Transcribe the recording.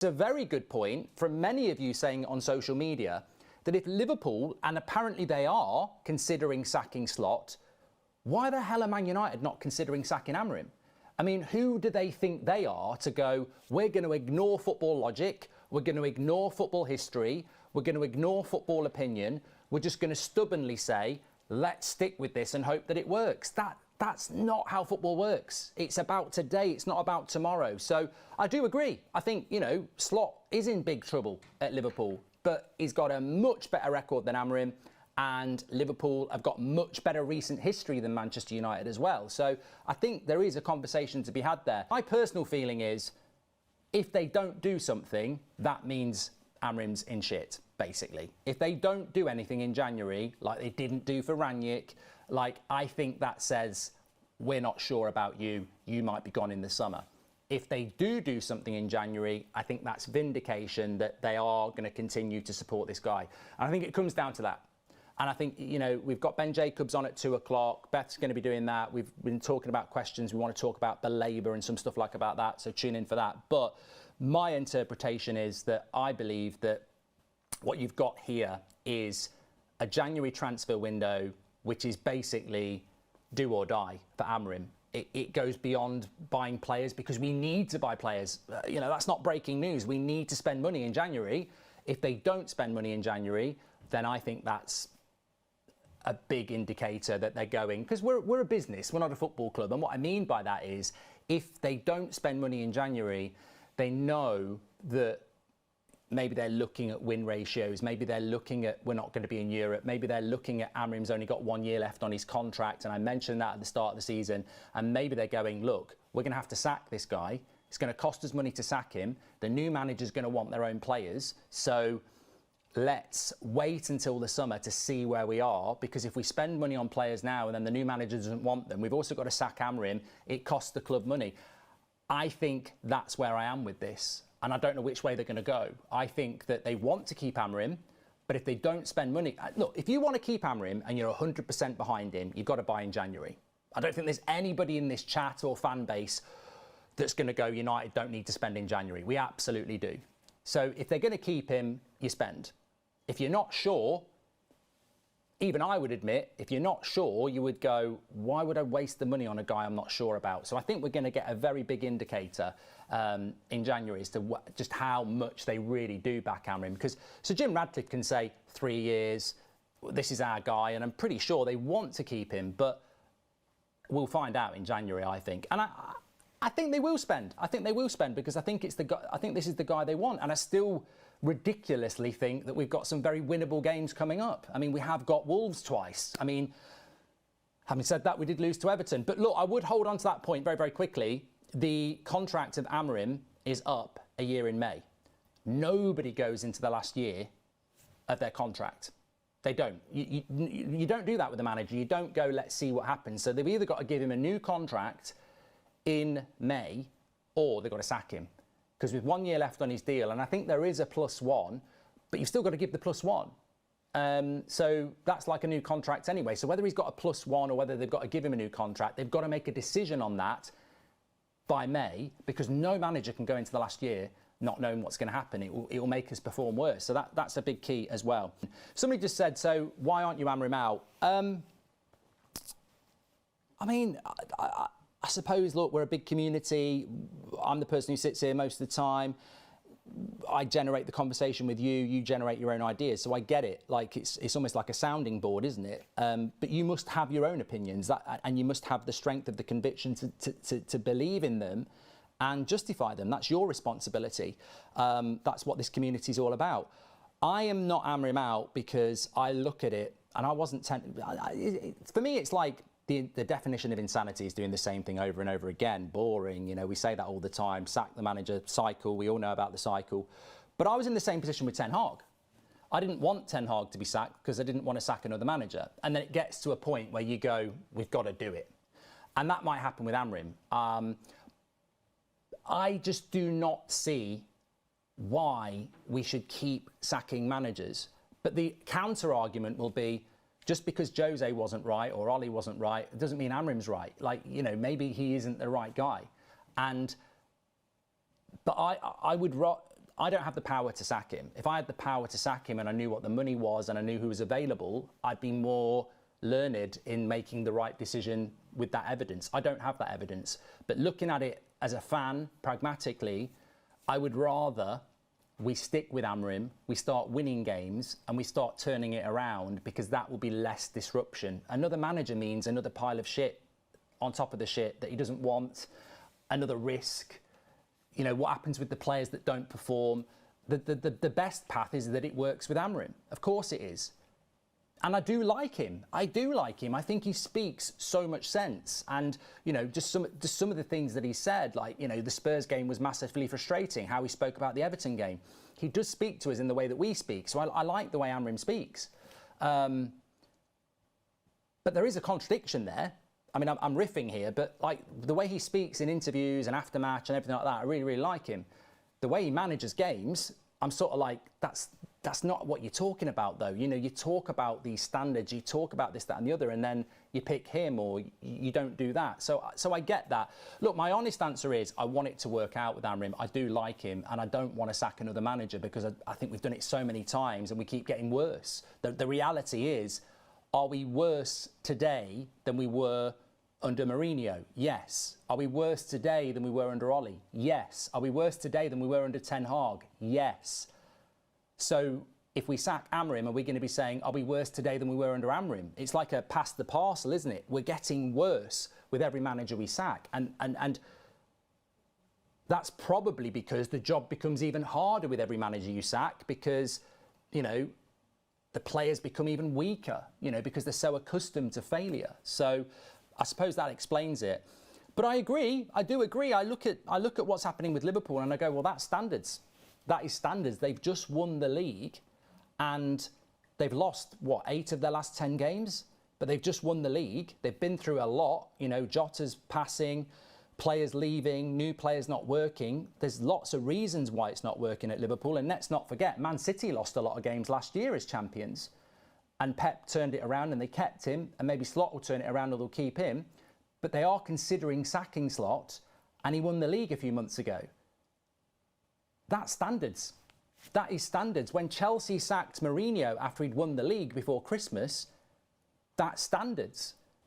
It's a very good point from many of you saying on social media that if Liverpool, and apparently they are, considering sacking Slot, why the hell are Man United not considering sacking Amorim? I mean, who do they think they are to go, we're going to ignore football logic, we're going to ignore football history, we're going to ignore football opinion, we're just going to stubbornly say, let's stick with this and hope that it works. That's not how football works. It's about today, it's not about tomorrow. So I do agree. I think, you know, Slot is in big trouble at Liverpool, but he's got a much better record than Amorim, and Liverpool have got much better recent history than Manchester United as well. So I think there is a conversation to be had there. My personal feeling is, if they don't do something, that means Amorim's in shit, basically. If they don't do anything in January, like they didn't do for Ranić, like I think that says, we're not sure about you, you might be gone in the summer. If they do something in January, I think that's vindication that they are going to continue to support this guy. And I think it comes down to that. And I think, you know, we've got Ben Jacobs on at 2 o'clock. Beth's going to be doing that. We've been talking about questions. We want to talk about the Labour and some stuff like about that. So tune in for that. But my interpretation is that I believe that what you've got here is a January transfer window, which is basically do or die for Amorim. It goes beyond buying players because we need to buy players. You know, that's not breaking news. We need to spend money in January. If they don't spend money in January, then I think that's a big indicator that they're going, because we're a business, we're not a football club. And what I mean by that is, if they don't spend money in January, they know that maybe they're looking at win ratios, maybe they're looking at we're not going to be in Europe, maybe they're looking at Amorim's only got 1 year left on his contract, and I mentioned that at the start of the season, and maybe they're going, look, we're going to have to sack this guy, it's going to cost us money to sack him, the new manager's going to want their own players, so let's wait until the summer to see where we are, because if we spend money on players now and then the new manager doesn't want them, we've also got to sack Amorim, it costs the club money. I think that's where I am with this. And I don't know which way they're going to go. I think that they want to keep Amorim, but if they don't spend money... Look, if you want to keep Amorim and you're 100% behind him, you've got to buy in January. I don't think there's anybody in this chat or fan base that's going to go, United don't need to spend in January. We absolutely do. So if they're going to keep him, you spend. If you're not sure, even I would admit, if you're not sure, you would go, why would I waste the money on a guy I'm not sure about? So I think we're going to get a very big indicator in January as to just how much they really do back Amorim. Because Sir Jim Radcliffe can say 3 years, this is our guy, and I'm pretty sure they want to keep him, but we'll find out in January, I think. And I think they will spend. I think they will spend because I think it's the guy, I think this is the guy they want. And I still ridiculously think that we've got some very winnable games coming up. I mean, we have got Wolves twice. I mean, having said that, we did lose to Everton. But look, I would hold on to that point very, very quickly. The contract of Amorim is up a year in May. Nobody goes into the last year of their contract. They don't. You don't do that with a manager. You don't go, let's see what happens. So they've either got to give him a new contract in May, or they've got to sack him. Because with 1 year left on his deal, and I think there is a +1, but you've still got to give the +1. So that's like a new contract anyway. So whether he's got a +1 or whether they've got to give him a new contract, they've got to make a decision on that by May, because no manager can go into the last year not knowing what's going to happen. It will make us perform worse. So that's a big key as well. Somebody just said, so why aren't you Amorim out? I mean, I suppose, look, we're a big community. I'm the person who sits here most of the time. I generate the conversation with you. You generate your own ideas. So I get it. Like, it's almost like a sounding board, isn't it? But you must have your own opinions, and you must have the strength of the conviction to believe in them and justify them. That's your responsibility. That's what this community is all about. I am not Amorim out because I look at it, and I wasn't... For me, it's like... The definition of insanity is doing the same thing over and over again. Boring, you know, we say that all the time. Sack the manager, cycle, we all know about the cycle. But I was in the same position with Ten Hag. I didn't want Ten Hag to be sacked because I didn't want to sack another manager. And then it gets to a point where you go, we've got to do it. And that might happen with Amorim. I just do not see why we should keep sacking managers. But the counter argument will be, just because Jose wasn't right or Ollie wasn't right, it doesn't mean Amorim's right. Like, you know, maybe he isn't the right guy. But I don't have the power to sack him. If I had the power to sack him and I knew what the money was and I knew who was available, I'd be more learned in making the right decision with that evidence. I don't have that evidence. But looking at it as a fan, pragmatically, I would rather we stick with Amorim, we start winning games and we start turning it around, because that will be less disruption. Another manager means another pile of shit on top of the shit that he doesn't want, another risk. You know, what happens with the players that don't perform? The best path is that it works with Amorim. Of course it is. And I do like him. I do like him. I think he speaks so much sense. And, you know, just some of the things that he said, like, you know, the Spurs game was massively frustrating, how he spoke about the Everton game. He does speak to us in the way that we speak. So I like the way Amorim speaks. But there is a contradiction there. I mean, I'm riffing here, but like the way he speaks in interviews and after match and everything like that, I really, really like him. The way he manages games, I'm sort of like, that's not what you're talking about, though. You know, you talk about these standards, you talk about this, that, and the other, and then you pick him or you don't do that. So I get that. Look, my honest answer is I want it to work out with Amorim. I do like him, and I don't want to sack another manager, because I think we've done it so many times and we keep getting worse. The reality is, are we worse today than we were under Mourinho? Yes. Are we worse today than we were under Ollie? Yes. Are we worse today than we were under Ten Hag? Yes. So if we sack Amorim, are we going to be saying, are we worse today than we were under Amorim? It's like a pass the parcel, isn't it? We're getting worse with every manager we sack. And that's probably because the job becomes even harder with every manager you sack, because, you know, the players become even weaker, you know, because they're so accustomed to failure. So I suppose that explains it. But I agree. I do agree. I look at what's happening with Liverpool and I go, well, that's standards. That is standards. They've just won the league and they've lost, what, 8 of their last 10 games? But they've just won the league. They've been through a lot. You know, Jota's passing, players leaving, new players not working. There's lots of reasons why it's not working at Liverpool. And let's not forget, Man City lost a lot of games last year as champions. And Pep turned it around and they kept him. And maybe Slot will turn it around or they'll keep him. But they are considering sacking Slot. And he won the league a few months ago. That's standards. That is standards. When Chelsea sacked Mourinho after he'd won the league before Christmas, that's standards.